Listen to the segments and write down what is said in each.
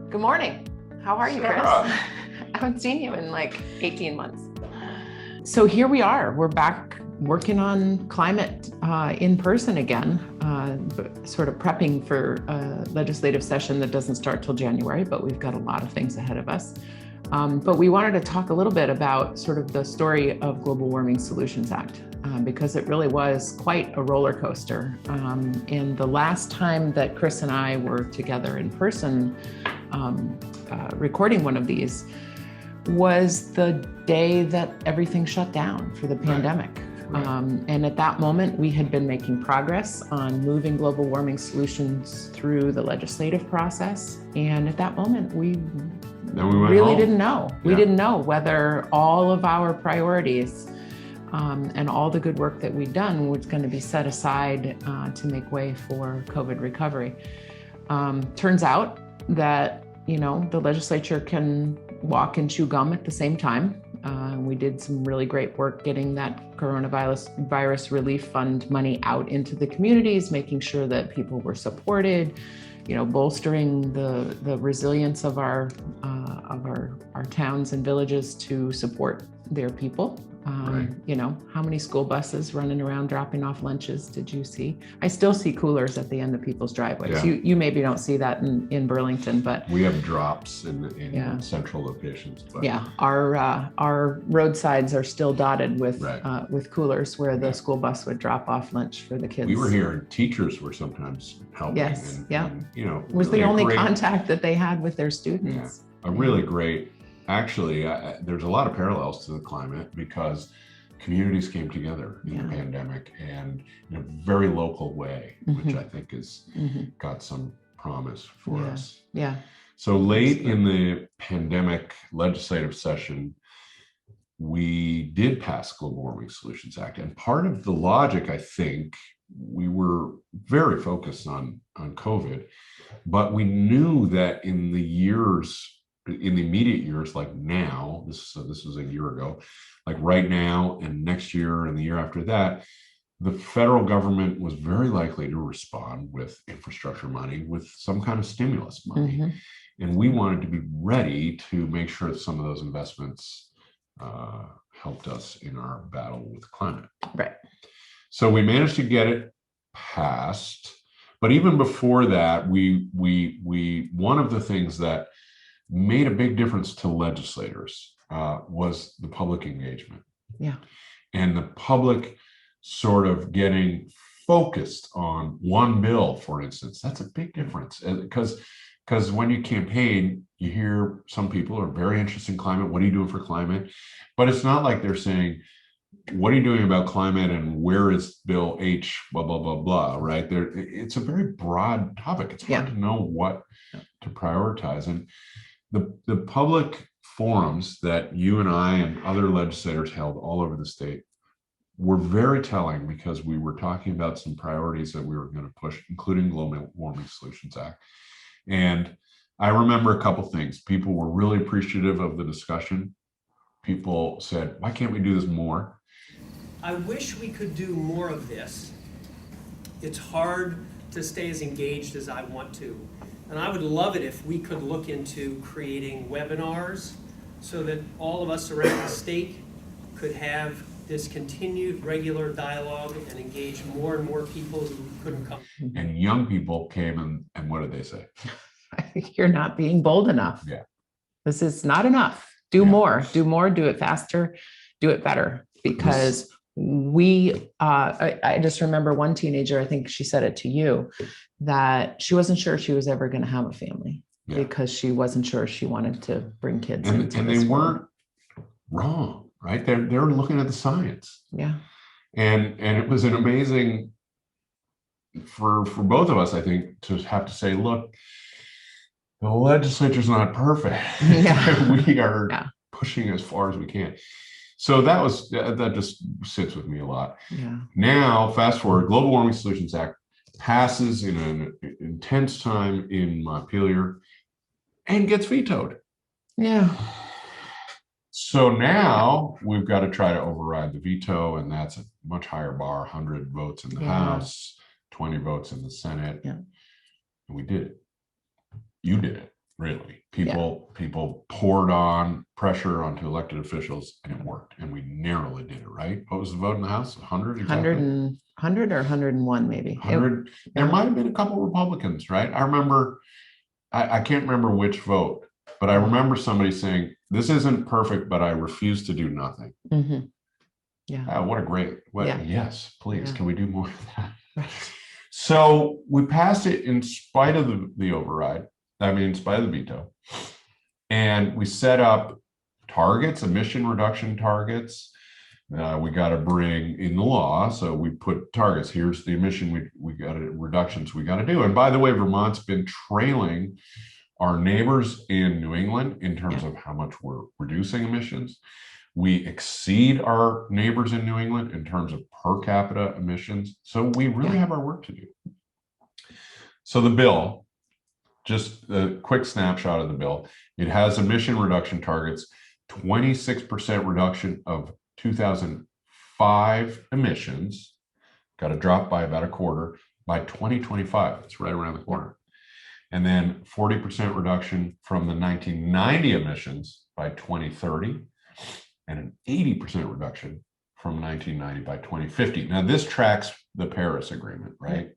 Good morning. How are you, Chris? Sarah. I haven't seen you in like 18 months. So here we are. We're back working on climate in person again, sort of prepping for a legislative session that doesn't start till January, but we've got a lot of things ahead of us. But we wanted to talk a little bit about sort of the story of Global Warming Solutions Act, because it really was quite a roller coaster. And the last time that Chris and I were together in person recording one of these was the day that everything shut down for the pandemic. Right. And at that moment, we had been making progress on moving global warming solutions through the legislative process. And at that moment, we really didn't know. We didn't know whether all of our priorities and all the good work that we'd done was going to be set aside to make way for COVID recovery. Turns out that, the legislature can walk and chew gum at the same time. We did some really great work getting that coronavirus relief fund money out into the communities, making sure that people were supported, bolstering the resilience of our towns and villages to support their people. Right. How many school buses running around dropping off lunches did you see? I still see coolers at the end of people's driveways. Yeah. You maybe don't see that in Burlington, but We have drops in central locations. But yeah, our roadsides are still dotted with coolers where the school bus would drop off lunch for the kids. we were hearing teachers were sometimes helping. Yes, and, It was really the only great, contact that they had with their students. a really great. Actually, there's a lot of parallels to the climate because communities came together in the pandemic and in a very local way, which I think has got some promise for us. Yeah. So late in the pandemic legislative session, we did pass Global Warming Solutions Act. And part of the logic, I think, we were very focused on COVID, but we knew that in the immediate years, like now, this was a year ago, like right now and next year and the year after that, the federal government was very likely to respond with infrastructure money, with some kind of stimulus money. And we wanted to be ready to make sure that some of those investments helped us in our battle with climate. Right. So we managed to get it passed. But even before that, we one of the things that made a big difference to legislators was the public engagement. Yeah. And the public sort of getting focused on one bill, for instance. That's a big difference because when you campaign, you hear some people are very interested in climate. What are you doing for climate? But it's not like they're saying, what are you doing about climate and where is Bill H, blah, blah, blah, blah, right? It's a very broad topic. It's hard to know what to prioritize. And the public forums that you and I and other legislators held all over the state were very telling because we were talking about some priorities that we were going to push, including Global Warming Solutions Act. And I remember a couple things. People were really appreciative of the discussion. People said, why can't we do this more? I wish we could do more of this. It's hard to stay as engaged as I want to. And I would love it if we could look into creating webinars so that all of us around the state could have this continued regular dialogue and engage more and more people who couldn't come. And young people came and what did they say? You're not being bold enough. Yeah. This is not enough. Do more, do it faster, do it better. Because I just remember one teenager, I think she said it to you, that she wasn't sure she was ever going to have a family because she wasn't sure she wanted to bring kids into and this they world. weren't wrong, right? They're looking at the science. Yeah. And it was an amazing for both of us, I think, to have to say, look, the legislature's not perfect. Yeah. We are pushing as far as we can. So that just sits with me a lot. Yeah. Now, fast forward, Global Warming Solutions Act passes in an intense time in Montpelier and gets vetoed. Yeah. So now we've got to try to override the veto, and that's a much higher bar, 100 votes in the House, 20 votes in the Senate. Yeah. And we did it. You did it. really. People poured on pressure onto elected officials, and it worked. And we narrowly did it, right? What was the vote in the House? 100 exactly? 100 or 101 maybe. 100. There might have been a couple Republicans, right? I remember, I can't remember which vote, but I remember somebody saying, this isn't perfect, but I refuse to do nothing. Mm-hmm. Yeah. What a great, Yeah. Yes, please. Yeah. Can we do more of that? Right. So we passed it in spite of the override. In spite of the veto. And we set up targets, emission reduction targets. We got to bring in the law. So we put targets. Here's the emission we got to reductions we got to do. And by the way, Vermont's been trailing our neighbors in New England in terms of how much we're reducing emissions. We exceed our neighbors in New England in terms of per capita emissions. So we really have our work to do. So the bill, just a quick snapshot of the bill. It has emission reduction targets, 26% reduction of 2005 emissions, got to drop by about a quarter by 2025. It's right around the corner. And then 40% reduction from the 1990 emissions by 2030, and an 80% reduction from 1990 by 2050. Now, this tracks the Paris Agreement, right?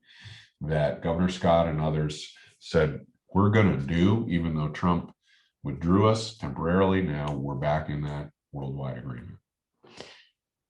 That Governor Scott and others said, we're going to do, even though Trump withdrew us temporarily. Now we're back in that worldwide agreement.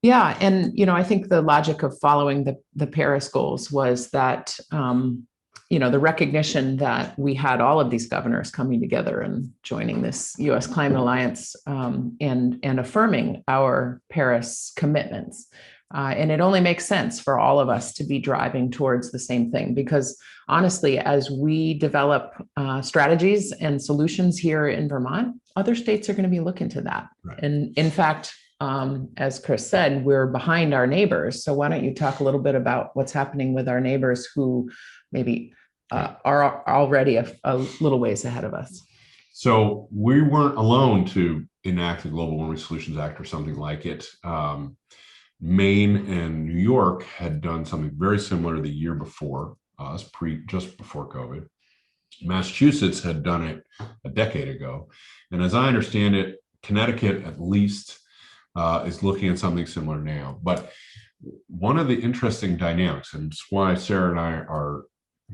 Yeah. And, I think the logic of following the Paris goals was that, the recognition that we had all of these governors coming together and joining this U.S. Climate Alliance and affirming our Paris commitments. And it only makes sense for all of us to be driving towards the same thing, because honestly, as we develop strategies and solutions here in Vermont, other states are going to be looking to that. Right. And in fact, as Chris said, we're behind our neighbors. So why don't you talk a little bit about what's happening with our neighbors who maybe are already a little ways ahead of us? So we weren't alone to enact the Global Warming Solutions Act or something like it. Maine and New York had done something very similar the year before us, just before COVID. Massachusetts had done it a decade ago. And as I understand it, Connecticut at least is looking at something similar now. But one of the interesting dynamics, and it's why Sarah and I are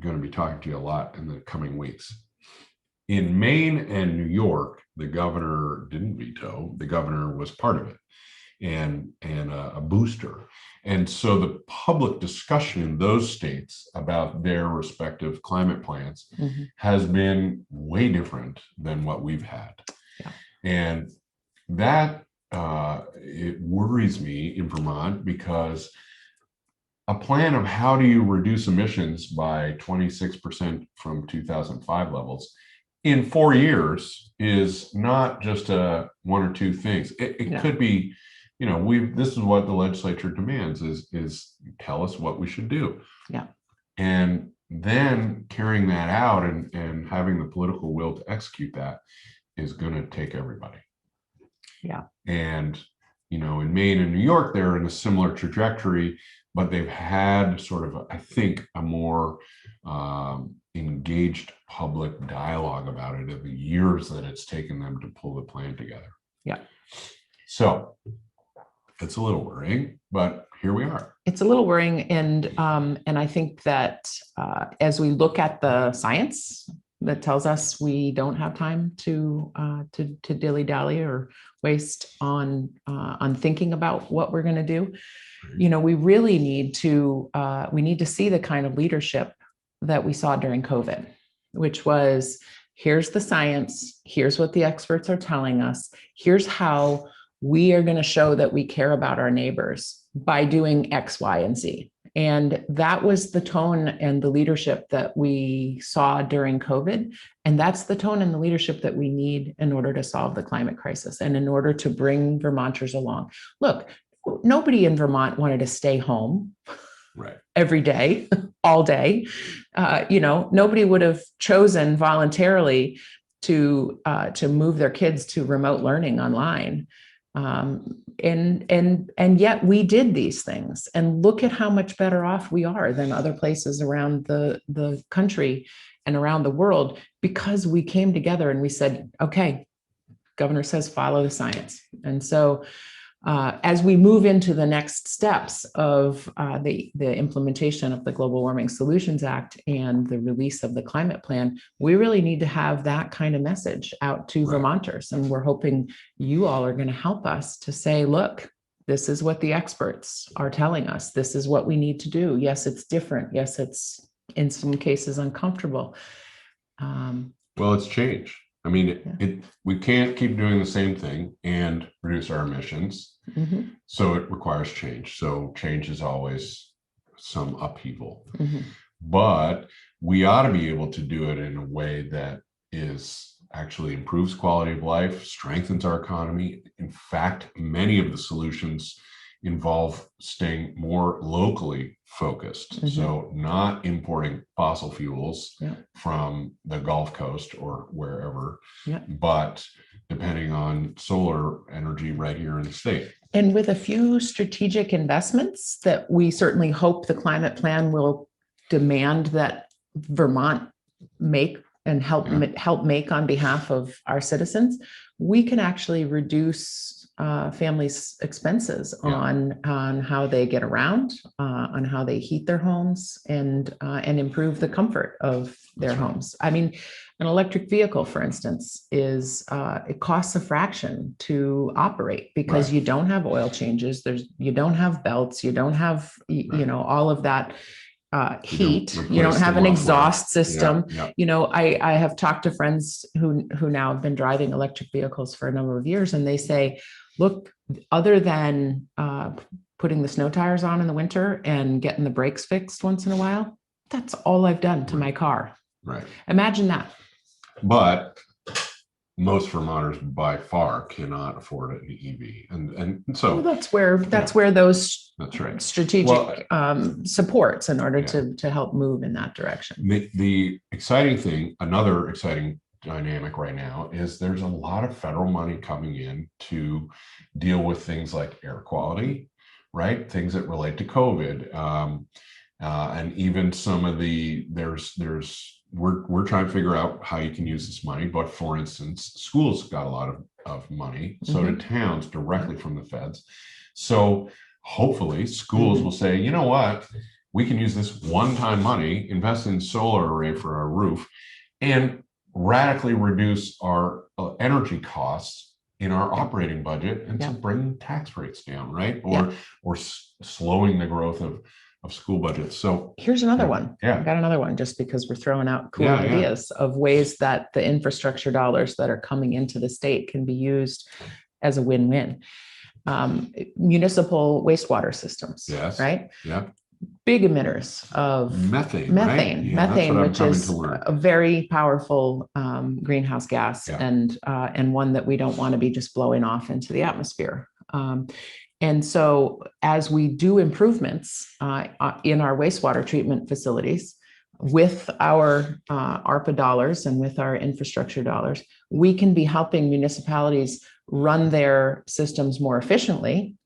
going to be talking to you a lot in the coming weeks. In Maine and New York, the governor didn't veto, the governor was part of it. And a booster. And so the public discussion in those states about their respective climate plans has been way different than what we've had. Yeah. And that it worries me in Vermont, because a plan of how do you reduce emissions by 26% from 2005 levels in 4 years is not just one or two things. It could be, this is what the legislature demands is tell us what we should do. Yeah. And then carrying that out and having the political will to execute that is going to take everybody. Yeah. And, in Maine and New York, they're in a similar trajectory, but they've had sort of, I think, a more engaged public dialogue about it in the years that it's taken them to pull the plan together. Yeah. So it's a little worrying, but here we are. It's a little worrying, and I think that as we look at the science that tells us we don't have time to dilly-dally or waste on thinking about what we're going to do, we really need to see the kind of leadership that we saw during COVID, which was, here's the science, here's what the experts are telling us, here's how we are going to show that we care about our neighbors by doing X, Y, and Z. And that was the tone and the leadership that we saw during COVID. And that's the tone and the leadership that we need in order to solve the climate crisis and in order to bring Vermonters along. Look, nobody in Vermont wanted to stay home every day, all day. Nobody would have chosen voluntarily to move their kids to remote learning online. And yet we did these things, and look at how much better off we are than other places around the country and around the world, because we came together and we said, okay, governor says follow the science. And so as we move into the next steps of the implementation of the Global Warming Solutions Act and the release of the climate plan, we really need to have that kind of message out to Vermonters. And we're hoping you all are going to help us to say, look, this is what the experts are telling us. This is what we need to do. Yes, it's different. Yes, it's in some cases uncomfortable. Well, it's change. I mean, we can't keep doing the same thing and reduce our emissions. Mm-hmm. So it requires change. So change is always some upheaval. Mm-hmm. But we ought to be able to do it in a way that actually improves quality of life, strengthens our economy. In fact, many of the solutions involve staying more locally focused. Mm-hmm. So not importing fossil fuels from the Gulf Coast or wherever, but depending on solar energy right here in the state. And with a few strategic investments that we certainly hope the climate plan will demand that Vermont make and help make on behalf of our citizens, we can actually reduce families' expenses on how they get around, on how they heat their homes, and improve the comfort of their homes. I mean, an electric vehicle, for instance, it costs a fraction to operate because you don't have oil changes. You don't have belts. You don't have all of that heat. You don't have an exhaust system. I have talked to friends who now have been driving electric vehicles for a number of years, and they say, look, other than putting the snow tires on in the winter and getting the brakes fixed once in a while, that's all I've done to my car. Right. Imagine that. But most Vermonters by far cannot afford an EV, and so that's where those strategic supports in order to help move in that direction. The exciting thing, another exciting dynamic right now, is there's a lot of federal money coming in to deal with things like air quality, right? Things that relate to COVID, and even some of we're trying to figure out how you can use this money. But for instance, schools got a lot of money, so do towns directly from the feds. So hopefully schools will say, you know what, we can use this one-time money, invest in solar array for our roof, and radically reduce our energy costs in our operating budget, and so bring tax rates down, right? Or slowing the growth of school budgets. So here's another one. I got another one, just because we're throwing out cool ideas of ways that the infrastructure dollars that are coming into the state can be used as a win-win. Municipal wastewater systems, right? Yeah. Big emitters of methane, which is a very powerful greenhouse gas, and one that we don't want to be just blowing off into the atmosphere. And so as we do improvements in our wastewater treatment facilities with our ARPA dollars and with our infrastructure dollars, we can be helping municipalities run their systems more efficiently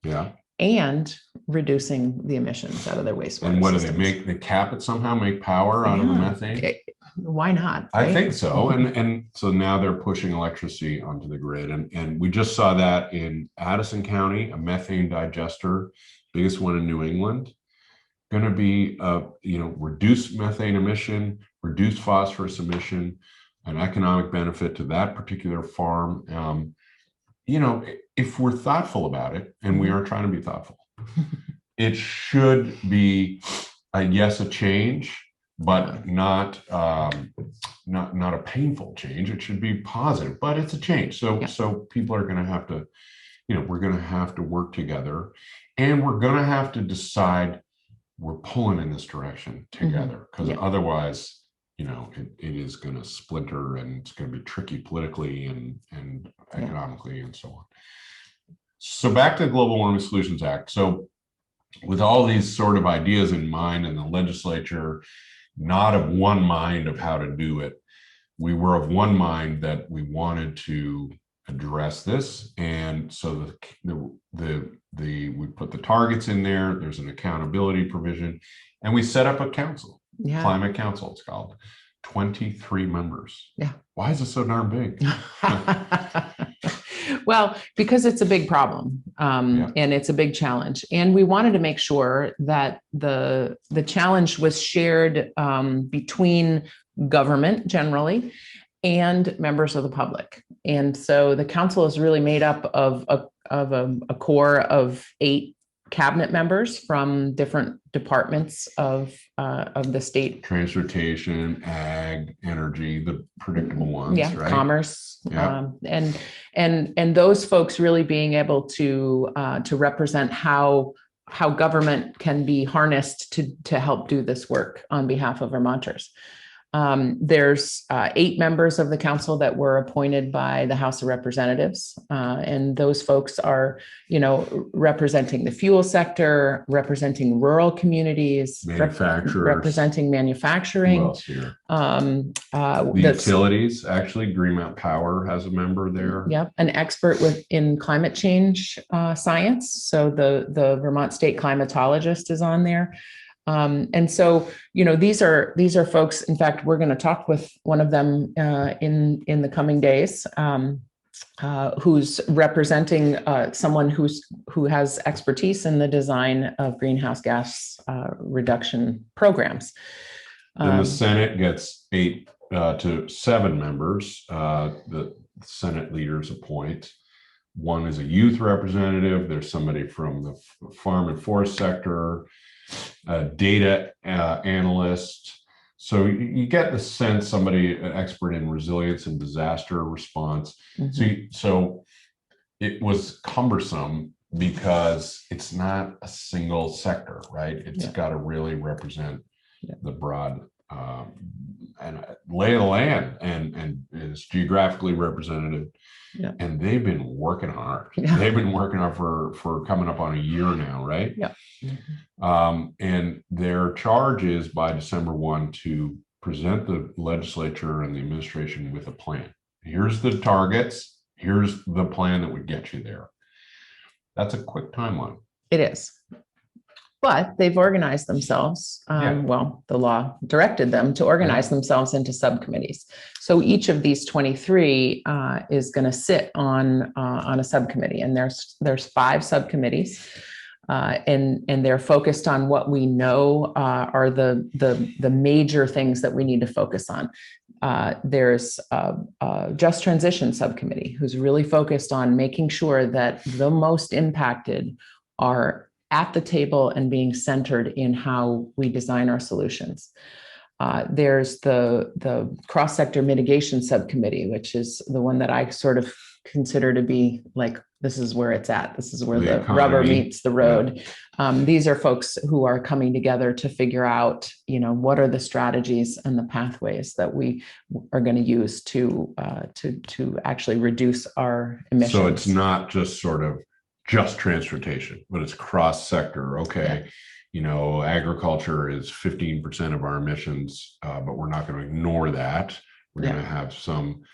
and reducing the emissions out of their wastewater. And what systems. Do they make? They cap it somehow, make power out of the methane? Why not? Right? I think so. And so now they're pushing electricity onto the grid. And we just saw that in Addison County, a methane digester, biggest one in New England, going to be, reduce methane emission, reduce phosphorus emission, an economic benefit to that particular farm. If we're thoughtful about it, and we are trying to be thoughtful, it should be a change, but not a painful change. It should be positive, but it's a change. So people are going to have to, we're going to have to work together, and we're going to have to decide we're pulling in this direction together, because otherwise, it is going to splinter, and it's going to be tricky politically and economically and so on. So back to the Global Warming Solutions Act. So with all these sort of ideas in mind, and the legislature not of one mind of how to do it, we were of one mind that we wanted to address this. And so we put the targets in there. There's an accountability provision, and we set up a council, climate council. It's called 23 members. Yeah. Why is it so darn big? Well, because it's a big problem, and it's a big challenge, and we wanted to make sure that the challenge was shared between government generally and members of the public. And so the council is really made up of a core of 8 cabinet members from different departments of the state. Transportation, ag, energy, the predictable ones, right? Commerce, and those folks really being able to represent how government can be harnessed to help do this work on behalf of Vermonters. There's 8 members of the council that were appointed by the House of Representatives, and those folks are, representing the fuel sector, representing rural communities, manufacturers, representing manufacturing. Who else here? The utilities. Actually, Greenmount Power has a member there. Yep, an expert in climate change science. So the Vermont State climatologist is on there. And so, these are folks. In fact, we're going to talk with one of them in the coming days, who's representing someone who has expertise in the design of greenhouse gas reduction programs. And the Senate gets 8 to 7 members. The Senate leaders appoint. One is a youth representative. There's somebody from the farm and forest sector. Data analyst. So you get the sense somebody, an expert in resilience and disaster response. Mm-hmm. So it was cumbersome because it's not a single sector, right? It's got to really represent the broad and lay of the land and is geographically representative. Yeah. And they've been working hard. Yeah. They've been working hard for coming up on a year now, right? Yeah. Mm-hmm. And their charge is by December 1 to present the legislature and the administration with a plan. Here's the targets. Here's the plan that would get you there. That's a quick timeline. It is. But they've organized themselves. Well, the law directed them to organize themselves into subcommittees. So each of these 23 is going to sit on a subcommittee, and there's 5 subcommittees, and they're focused on what we know are the major things that we need to focus on. There's a Just Transition subcommittee who's really focused on making sure that the most impacted are at the table and being centered in how we design our solutions. There's the cross-sector mitigation subcommittee, which is the one that I sort of consider to be like, this is where it's at. This is where the rubber meets the road. Yeah. These are folks who are coming together to figure out, what are the strategies and the pathways that we are going to use to actually reduce our emissions. So it's not just sort of just transportation, but it's cross-sector. Okay. Yeah. Agriculture is 15% of our emissions, but we're not going to ignore that. We're going to have some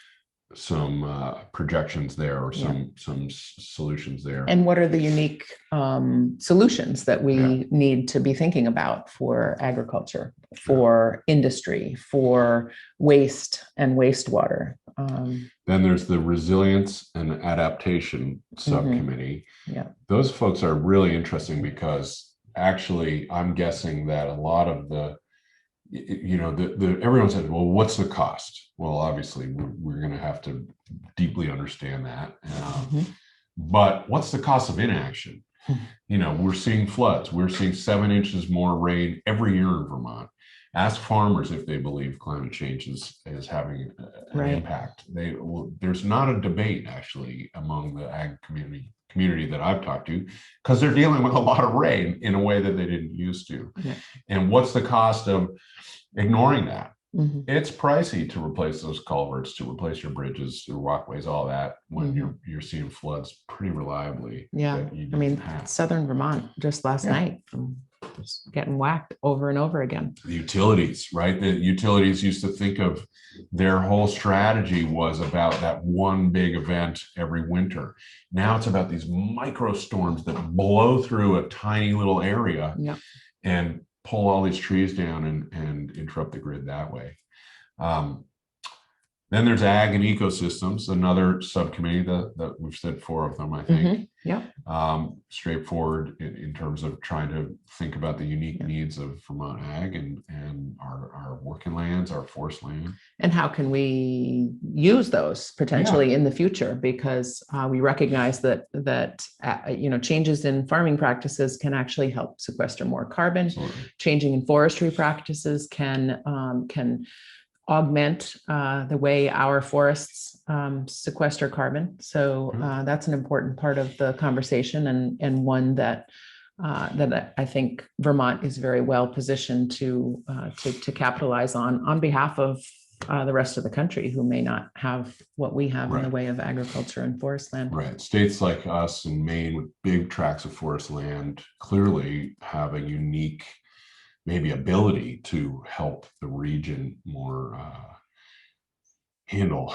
projections there, or some solutions there. And what are the unique solutions that we need to be thinking about for agriculture, for industry, for waste and wastewater? Then there's the resilience and adaptation subcommittee. Yeah, those folks are really interesting because actually I'm guessing that a lot of everyone says, well, what's the cost? Well, obviously we're going to have to deeply understand that. But what's the cost of inaction? We're seeing floods. We're seeing 7 inches more rain every year in Vermont. Ask farmers if they believe climate change is having an impact. There's not a debate actually among the ag community that I've talked to, because they're dealing with a lot of rain in a way that they didn't used to. Yeah. And what's the cost of ignoring that? Mm-hmm. It's pricey to replace those culverts, to replace your bridges, your walkways, all that, when you're seeing floods pretty reliably. Yeah, Southern Vermont just last night. just getting whacked over and over again. The utilities, right? The utilities used to think of their whole strategy was about that one big event every winter. Now it's about these micro storms that blow through a tiny little area and pull all these trees down and interrupt the grid that way. Then there's ag and ecosystems, another subcommittee that we've said 4 of them, I think. Straightforward in terms of trying to think about the unique needs of Vermont ag and our working lands, our forest land. And how can we use those potentially in the future? Because we recognize that changes in farming practices can actually help sequester more carbon. Absolutely. Changing in forestry practices can augment the way our forests sequester carbon. So that's an important part of the conversation, and one that I think Vermont is very well positioned to capitalize on behalf of the rest of the country who may not have what we have in the way of agriculture and forest land. Right. States like us in Maine with big tracts of forest land clearly have a unique maybe ability to help the region more handle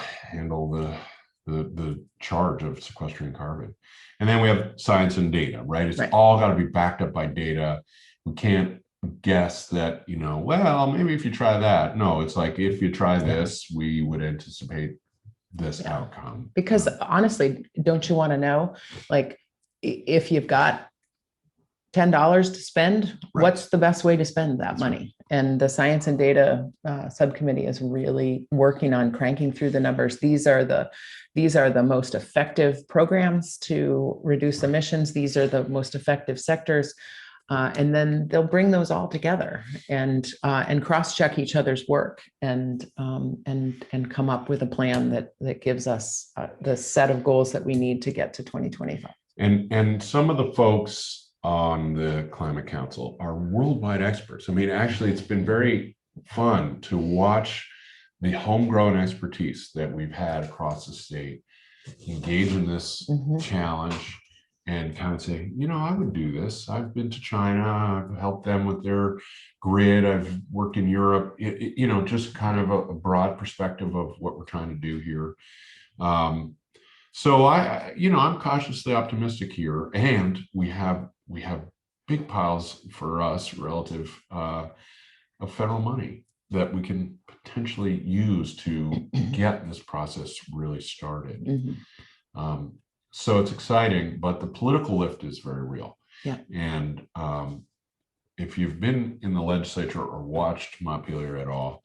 the charge of sequestering carbon. And then we have science and data, right? It's all got to be backed up by data. We can't guess that, well, maybe if you try that. No, it's like, if you try this, we would anticipate this outcome. Because honestly, don't you want to know, like, if you've got $10 to spend, what's the best way to spend that money? And the science and data subcommittee is really working on cranking through the numbers. These are the most effective programs to reduce emissions. These are the most effective sectors. And then they'll bring those all together and cross-check each other's work and come up with a plan that gives us the set of goals that we need to get to 2025. And some of the folks on the Climate Council are worldwide experts. I mean, actually, it's been very fun to watch the homegrown expertise that we've had across the state engage in this challenge and kind of say, I would do this. I've been to China, I've helped them with their grid, I've worked in Europe, just kind of a broad perspective of what we're trying to do here. So I'm cautiously optimistic here, and we have big piles for us relative of federal money that we can potentially use to get this process really started. So it's exciting, but the political lift is very real. Yeah. And if you've been in the legislature or watched Montpelier at all,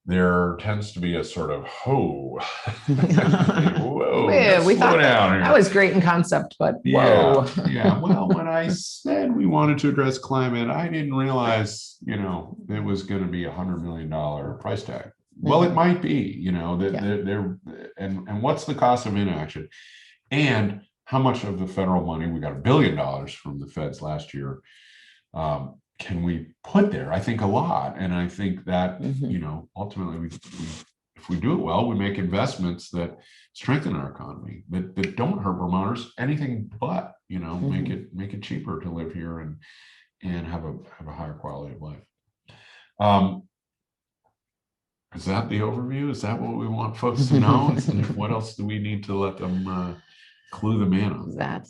there tends to be a sort of whoa, we thought down here. That was great in concept, but whoa. Yeah. Well, when I said we wanted to address climate, I didn't realize, it was going to be $100 million price tag. Well, it might be, and what's the cost of inaction? And how much of the federal money, we got $1 billion from the feds last year, can we put there? I think a lot. And I think that, ultimately, if we do it well, we make investments that strengthen our economy, that don't hurt Vermonters anything but, make it cheaper to live here and have a higher quality of life. Is that the overview? Is that what we want folks to know? What else do we need to let them clue them in on?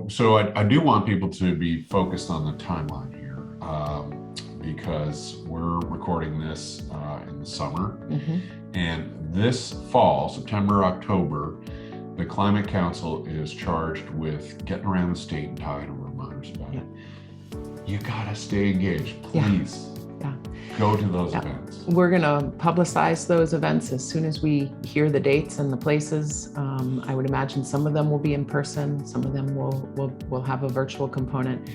So I do want people to be focused on the timeline here. Because we're recording this in the summer, and this fall, September, October, the Climate Council is charged with getting around the state and talking to Vermonters about it. You gotta stay engaged, please. Go to those events. We're gonna publicize those events as soon as we hear the dates and the places. I would imagine some of them will be in person, some of them will have a virtual component.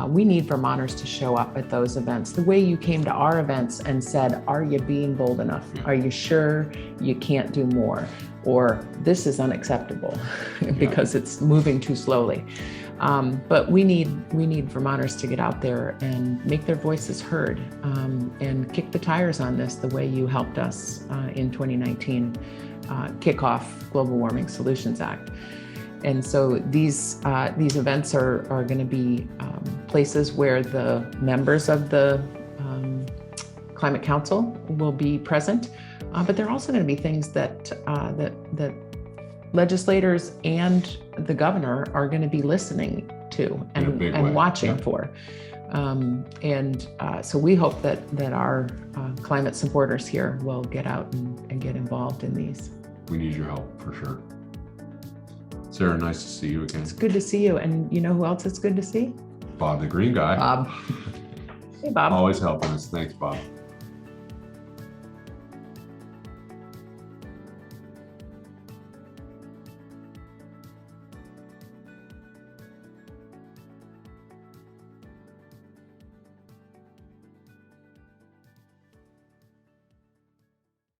We need Vermonters to show up at those events the way you came to our events and said, are you being bold enough? Are you sure you can't do more? Or this is unacceptable because it's moving too slowly. But we need Vermonters to get out there and make their voices heard and kick the tires on this the way you helped us in 2019 kick off Global Warming Solutions Act. And so these events are going to be places where the members of the Climate Council will be present, but there are also going to be things that that legislators and the governor are going to be listening to and watching for. So we hope that our climate supporters here will get out and get involved in these. We need your help for sure. Sarah, nice to see you again. It's good to see you. And you know who else it's good to see? Bob, the green guy. Bob. Hey, Bob. Always helping us. Thanks, Bob.